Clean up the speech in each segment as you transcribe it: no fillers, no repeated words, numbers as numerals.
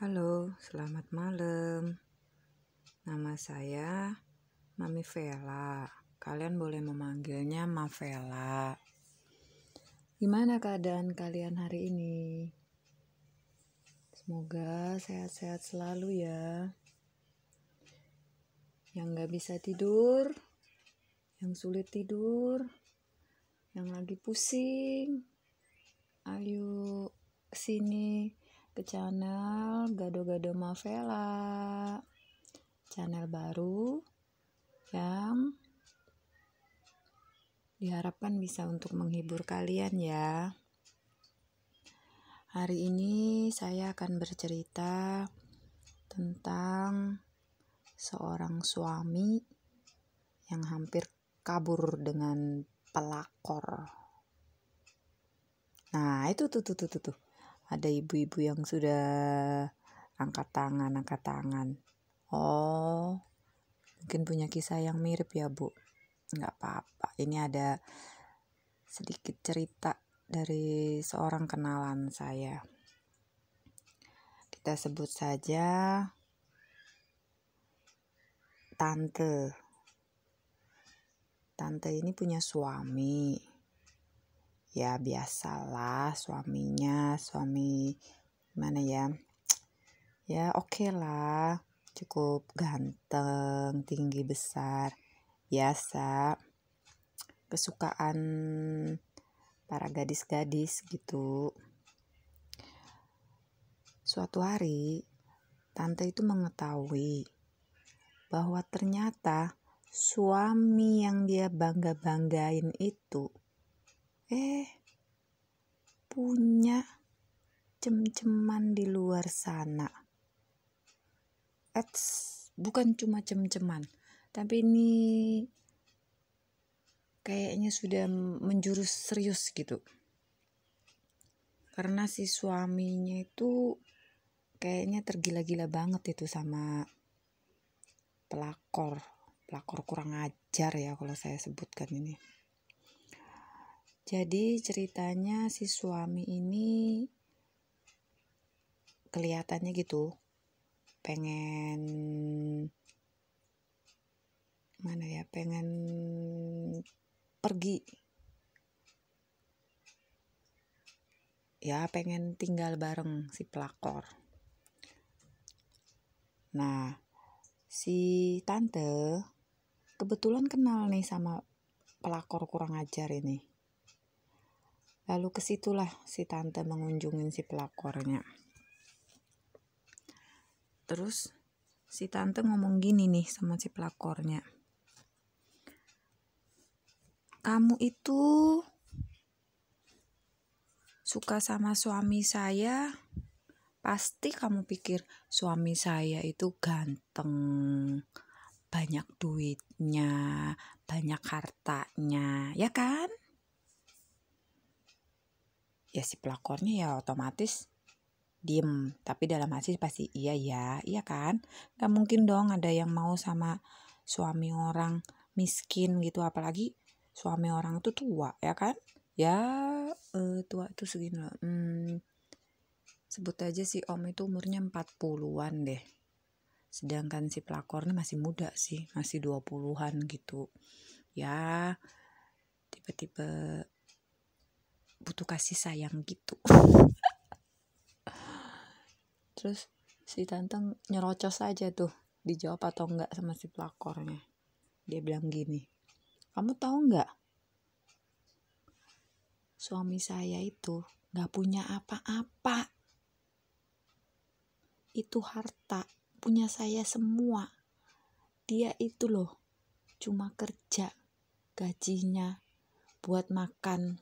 Halo, selamat malam. Nama saya Mami Vela. Kalian boleh memanggilnya Mavela. Gimana keadaan kalian hari ini? Semoga sehat-sehat selalu ya. Yang gak bisa tidur, yang sulit tidur, yang lagi pusing, ayo kesini ke channel Gado-Gado Mavela, channel baru yang diharapkan bisa untuk menghibur kalian ya. Hari ini saya akan bercerita tentang seorang suami yang hampir kabur dengan pelakor. Nah, itu tuh. Ada ibu-ibu yang sudah angkat tangan. Oh, mungkin punya kisah yang mirip ya, Bu. Nggak apa-apa. Ini ada sedikit cerita dari seorang kenalan saya. Kita sebut saja Tante. Tante ini punya suami. Ya biasalah suami gimana ya? Ya oke lah. Cukup ganteng, tinggi besar. Biasa. Kesukaan para gadis-gadis gitu. Suatu hari, Tante itu mengetahui bahwa ternyata suami yang dia bangga-banggain itu punya cem-ceman di luar sana. Bukan cuma cem-ceman, tapi ini kayaknya sudah menjurus serius gitu. Karena si suaminya itu kayaknya tergila-gila banget itu sama pelakor kurang ajar ya kalau saya sebutkan ini. Jadi ceritanya si suami ini kelihatannya gitu pengen pergi ya, pengen tinggal bareng si pelakor. Nah, si tante kebetulan kenal nih sama pelakor kurang ajar ini. Lalu kesitulah si tante mengunjungin si pelakornya. Terus si tante ngomong gini nih sama si pelakornya. Kamu itu suka sama suami saya, pasti kamu pikir suami saya itu ganteng, banyak duitnya, banyak hartanya, ya kan? Ya si pelakornya ya otomatis diem, tapi dalam hati pasti iya kan? Gak mungkin dong ada yang mau sama suami orang miskin gitu, apalagi suami orang itu tua, ya kan? Ya tua itu segini loh. Sebut aja si om itu umurnya 40-an deh. Sedangkan si pelakornya masih muda sih, masih 20-an gitu. Ya tiba-tiba butuh kasih sayang gitu. Terus si tante nyerocos aja tuh, dijawab atau enggak sama si pelakornya. Dia bilang gini, kamu tahu enggak, suami saya itu gak punya apa-apa. Itu harta punya saya semua. Dia itu loh cuma kerja, gajinya buat makan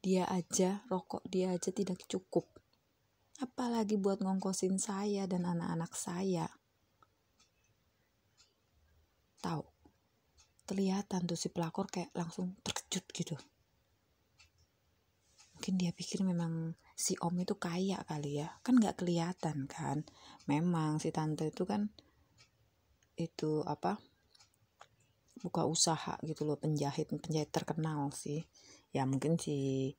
dia aja, rokok dia aja tidak cukup, apalagi buat ngongkosin saya dan anak-anak saya. Tahu, kelihatan tuh si pelakor kayak langsung terkejut gitu. Mungkin dia pikir memang si om itu kaya kali ya, kan gak kelihatan kan. Memang si tante itu kan itu buka usaha gitu loh, penjahit terkenal sih. Ya mungkin si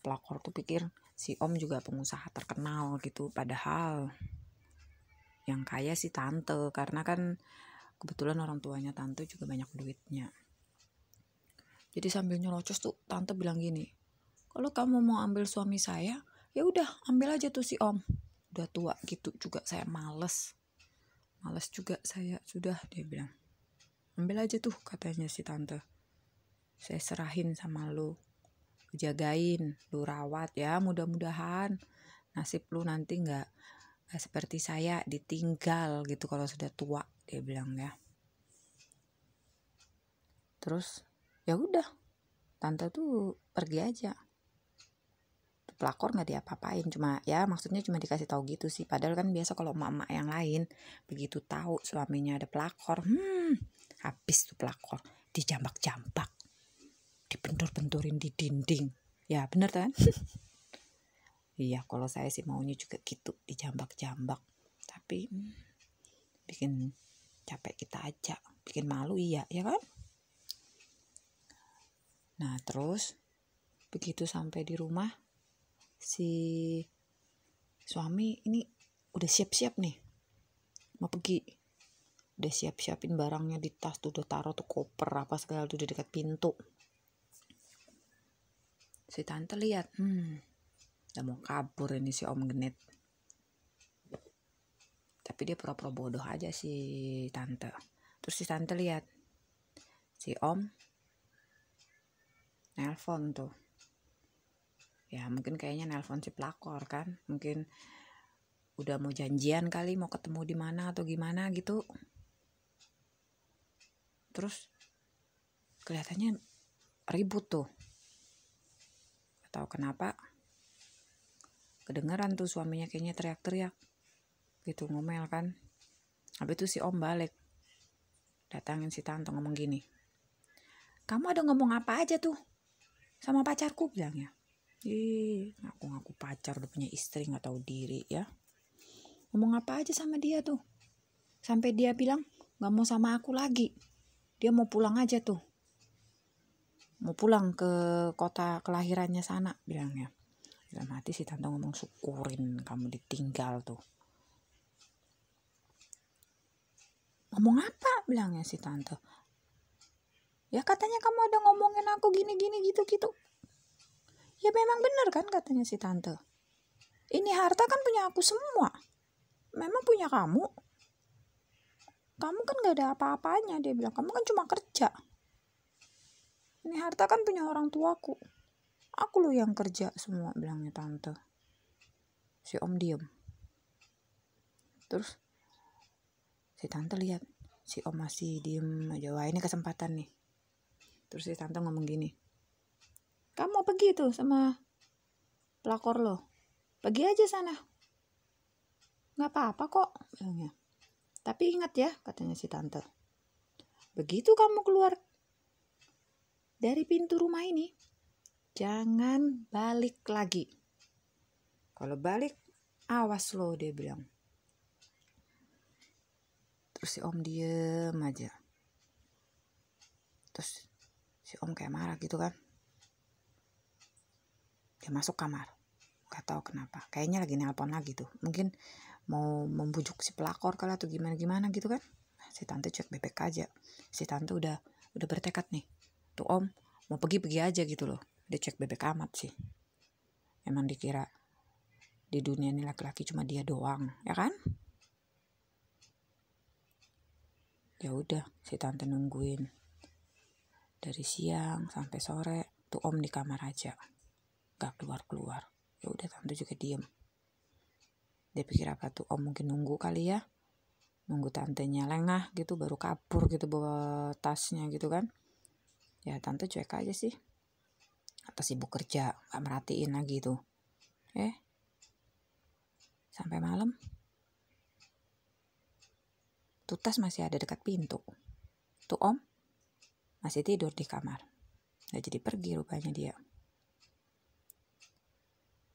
pelakor tuh pikir Si om juga pengusaha terkenal gitu, padahal yang kaya si tante, karena kan kebetulan orang tuanya tante juga banyak duitnya. Jadi sambil nyerocos tuh tante bilang gini, kalau kamu mau ambil suami saya, ya udah ambil aja tuh si om. Udah tua gitu juga saya males juga saya, sudah, dia bilang. Ambil aja tuh katanya si tante. Saya serahin sama lu. Jagain, lu rawat ya, mudah-mudahan nasib lu nanti nggak seperti saya ditinggal gitu kalau sudah tua, dia bilang ya. Terus ya udah, tante tuh pergi aja. Pelakor nggak diapa-apain, cuma ya maksudnya cuma dikasih tahu gitu sih. Padahal kan biasa kalau emak-emak yang lain begitu tahu suaminya ada pelakor, habis tuh pelakor, dijambak-jambak, dibentur-benturin di dinding. Ya bener kan? Iya, kalau saya sih maunya juga gitu, dijambak-jambak. Tapi bikin capek kita aja, bikin malu iya, ya kan? Nah terus begitu sampai di rumah, si suami ini udah siap-siap nih mau pergi, udah siap-siapin barangnya di tas tuh, udah taruh tuh koper apa segala tuh di dekat pintu. Si tante lihat, udah mau kabur ini si om genit. Tapi dia pura-pura bodoh aja si tante. Terus si tante lihat si om nelpon tuh. Ya mungkin kayaknya nelpon si pelakor kan, mungkin udah mau janjian kali, mau ketemu di mana atau gimana gitu. Terus kelihatannya ribut tuh. Tahu kenapa? Kedengeran tuh suaminya kayaknya teriak-teriak gitu, ngomel kan. Habis itu si om balik, datangin si tante ngomong gini, kamu ada ngomong apa aja tuh sama pacarku, bilangnya. Ngaku-ngaku pacar, udah punya istri nggak tahu diri ya. Ngomong apa aja sama dia tuh, sampai dia bilang nggak mau sama aku lagi, dia mau pulang aja tuh, mau pulang ke kota kelahirannya sana, bilangnya. Dalam hati si tante ngomong, syukurin kamu ditinggal tuh. Ngomong apa, bilangnya si tante. Ya katanya kamu ada ngomongin aku gini-gini gitu-gitu. Ya memang benar kan, katanya si tante. Ini harta kan punya aku semua. Memang punya kamu. Kamu kan gak ada apa-apanya, dia bilang. Kamu kan cuma kerja. Ini harta kan punya orang tuaku. Aku loh yang kerja semua, bilangnya tante. Si om diem. Terus si tante lihat si om masih diem aja. Wah ini kesempatan nih. Terus si tante ngomong gini, kamu mau pergi tuh sama pelakor lo, pergi aja sana, nggak apa-apa kok, bilangnya. Tapi ingat ya, katanya si tante, begitu kamu keluar dari pintu rumah ini, jangan balik lagi. Kalau balik, awas lo, dia bilang. Terus si om diem aja. Terus si om kayak marah gitu kan. Dia masuk kamar. Gak tahu kenapa. Kayaknya lagi nelpon lagi tuh. Mungkin mau membujuk si pelakor kali atau gimana gitu kan. Si tante cek bebek aja. Si tante udah bertekad nih. Tuh om mau pergi aja gitu loh. Dia cek bebek amat sih. Emang dikira di dunia ini laki-laki cuma dia doang, ya kan? Ya udah, si tante nungguin dari siang sampai sore. Tuh om di kamar aja, gak keluar. Ya udah, tante juga diem. Dia pikir apa tuh om mungkin nunggu kali ya, nunggu tantenya lengah gitu baru kabur gitu bawa tasnya gitu kan. Ya tante cuek aja sih, atau sibuk kerja, gak merhatiin lagi tuh. Sampai malam tuh tas masih ada dekat pintu. Tuh om masih tidur di kamar. Gak jadi pergi rupanya dia.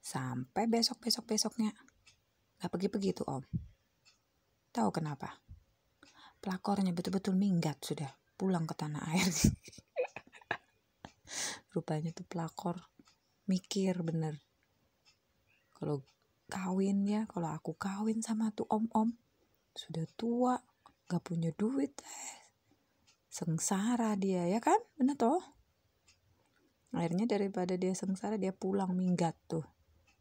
Sampai besoknya gak pergi tuh om. Tahu kenapa? Pelakornya betul-betul minggat sudah, pulang ke tanah air. Rupanya tuh pelakor mikir bener. Kalau kalau aku kawin sama tuh om-om, sudah tua, gak punya duit, sengsara dia, ya kan? Bener toh? Akhirnya daripada dia sengsara, dia pulang minggat tuh.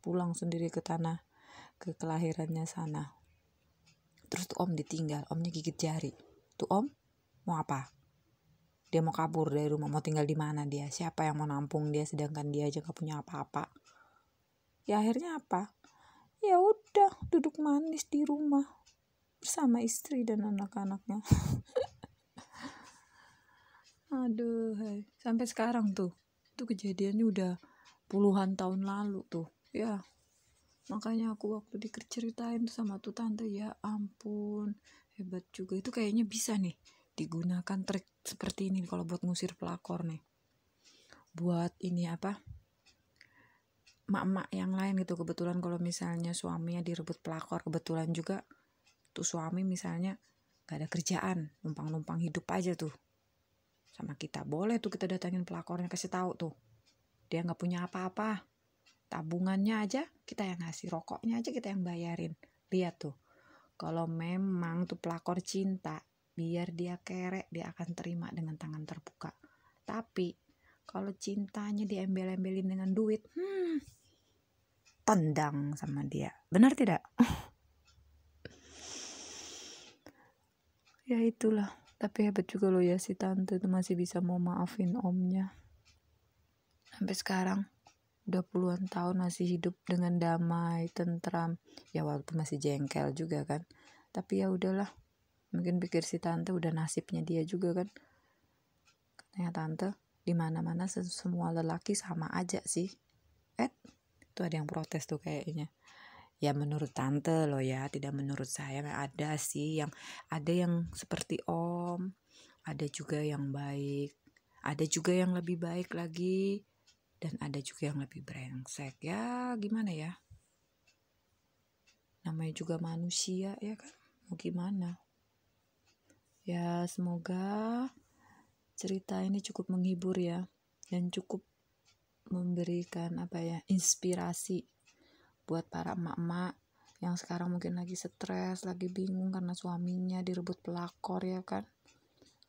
Pulang sendiri ke tanah, ke kelahirannya sana. Terus tuh om ditinggal, omnya gigit jari. Tuh om mau apa? Dia mau kabur dari rumah, mau tinggal di mana dia? Siapa yang mau nampung dia sedangkan dia aja gak punya apa-apa? Ya akhirnya apa? Ya udah duduk manis di rumah bersama istri dan anak-anaknya. Aduh, sampai sekarang tuh. Itu kejadiannya udah puluhan tahun lalu tuh. Ya, makanya aku waktu diceritain tuh sama tuh tante, ya ampun, hebat juga. Itu kayaknya bisa nih digunakan trik seperti ini kalau buat ngusir pelakor nih. Buat ini apa? Mak-mak yang lain gitu, kebetulan kalau misalnya suaminya direbut pelakor, kebetulan juga tuh suami misalnya gak ada kerjaan, numpang-numpang hidup aja tuh sama kita, boleh tuh kita datangin pelakornya, kasih tahu tuh dia nggak punya apa-apa, tabungannya aja kita yang ngasih, rokoknya aja kita yang bayarin. Lihat tuh, kalau memang tuh pelakor cinta, biar dia kerek dia akan terima dengan tangan terbuka. Tapi kalau cintanya diembel-embelin dengan duit, tendang sama dia, benar tidak? Ya itulah. Tapi hebat juga loh ya si tante tuh masih bisa mau maafin omnya. Sampai sekarang udah puluhan tahun masih hidup dengan damai, tentram. Ya walaupun masih jengkel juga kan. Tapi ya udahlah. Mungkin pikir si tante udah nasibnya dia juga kan. Katanya tante, di mana-mana semua lelaki sama aja sih. Itu ada yang protes tuh kayaknya. Ya menurut tante loh ya, tidak menurut saya. Ada sih ada yang seperti om, ada juga yang baik, ada juga yang lebih baik lagi, dan ada juga yang lebih brengsek. Ya gimana ya, namanya juga manusia ya kan, mau gimana. Ya semoga cerita ini cukup menghibur ya, dan cukup memberikan inspirasi buat para emak-emak yang sekarang mungkin lagi stres, lagi bingung karena suaminya direbut pelakor ya kan.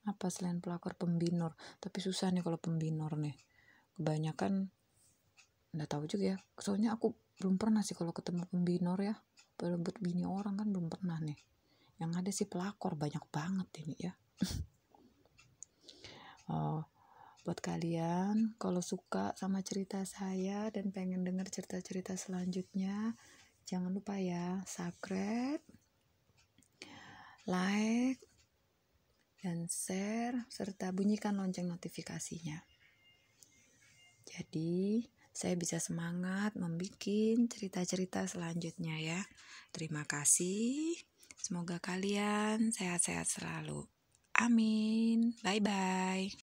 Apa selain pelakor, pembinor. Tapi susah nih kalau pembinor nih. Kebanyakan nggak tahu juga ya. Soalnya aku belum pernah sih kalau ketemu pembinor ya. Berebut bini orang kan belum pernah nih. Yang ada sih pelakor banyak banget ini ya. Buat kalian kalau suka sama cerita saya dan pengen denger cerita-cerita selanjutnya, jangan lupa ya subscribe, like, dan share, serta bunyikan lonceng notifikasinya. Jadi saya bisa semangat membuat cerita-cerita selanjutnya ya. Terima kasih. Semoga kalian sehat-sehat selalu. Amin. Bye-bye.